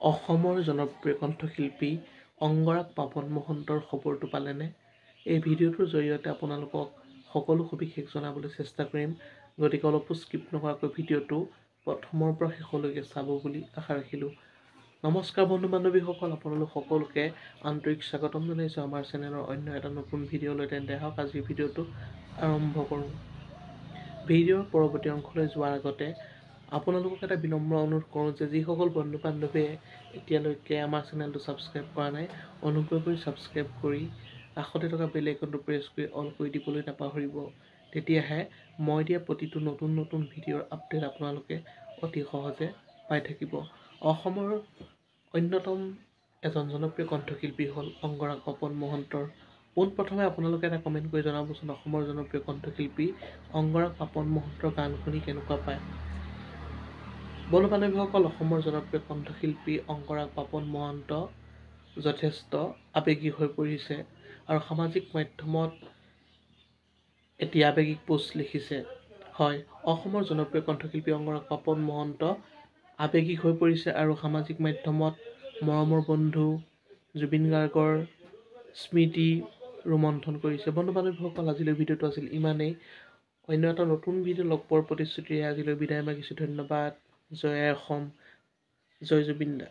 অসমৰ জনপ্ৰিয় কণ্ঠশিল্পী অংগৰাগ পাপন মহন্তৰ খবৰটো পালেনে? এই ভিডিঅ'টোৰ জৰিয়তে আপোনালোকক সকলো সবিশেষ জনাবলৈ চেষ্টা কৰিম, গতিকে অলপো স্কিপ নকৰাকৈ ভিডিঅ'টো প্ৰথমৰ পৰা শেষলৈকে চাব বুলি আশা ৰাখিলোঁ। নমস্কাৰ বন্ধু বান্ধৱীসকল, আপোনালোক সকলোকে আন্তৰিক স্বাগতম জনাইছোঁ আমাৰ চেনেলৰ অন্য এটা নতুন ভিডিঅ'লৈ। তেন্তে আহক আজিৰ ভিডিঅ'টো আৰম্ভ কৰোঁ। ভিডিঅ'ৰ পৰৱৰ্তী অংশলৈ যোৱাৰ আগতে আপোনালোকক এটা বিনম্ৰ অনুৰোধ কৰোঁ যে যিসকল বন্ধু বান্ধৱীয়ে এতিয়ালৈকে আমাৰ চেনেলটো ছাবস্ক্ৰাইব কৰা নাই, অনুগ্ৰহ কৰি ছাবস্ক্ৰাইব কৰি কাষতে থকা বেল আইকনটো প্ৰেছ কৰি অল কৰি দিবলৈ নাপাহৰিব। তেতিয়াহে মই দিয়া প্ৰতিটো নতুন ভিডিঅ'ৰ আপডেট আপোনালোকে অতি সহজে পাই থাকিব। অসমৰ অন্যতম এজন জনপ্ৰিয় কণ্ঠশিল্পী হ'ল অংগৰাগ পাপন মহন্তৰ। পোনপ্ৰথমে আপোনালোকে এটা কমেণ্ট কৰি জনাবচোন, অসমৰ জনপ্ৰিয় কণ্ঠশিল্পী অংগৰাগ পাপন মহন্তৰ গান শুনি কেনেকুৱা পায়। বন্ধু বান্ধৱীসকল, অসমৰ জনপ্ৰিয় কণ্ঠশিল্পী অংগৰাগ পাপন মহন্ত যথেষ্ট আৱেগিক হৈ পৰিছে আৰু সামাজিক মাধ্যমত এটি আৱেগিক পোষ্ট লিখিছে। হয়, অসমৰ জনপ্ৰিয় কণ্ঠশিল্পী অংগৰাগ পাপন মহন্ত আৱেগিক হৈ পৰিছে আৰু সামাজিক মাধ্যমত মৰমৰ বন্ধু জুবিন গাৰ্গৰ স্মৃতি ৰোমন্থন কৰিছে। বন্ধু বান্ধৱীসকল, আজিলৈ ভিডিঅ'টো আছিল ইমানেই। অন্য এটা নতুন ভিডিঅ' লগ পোৱাৰ প্ৰতিশ্ৰুতিৰে আজিলৈ বিদায় মাগিছোঁ। ধন্যবাদ। জয় অসম, জয় জুবিন দা।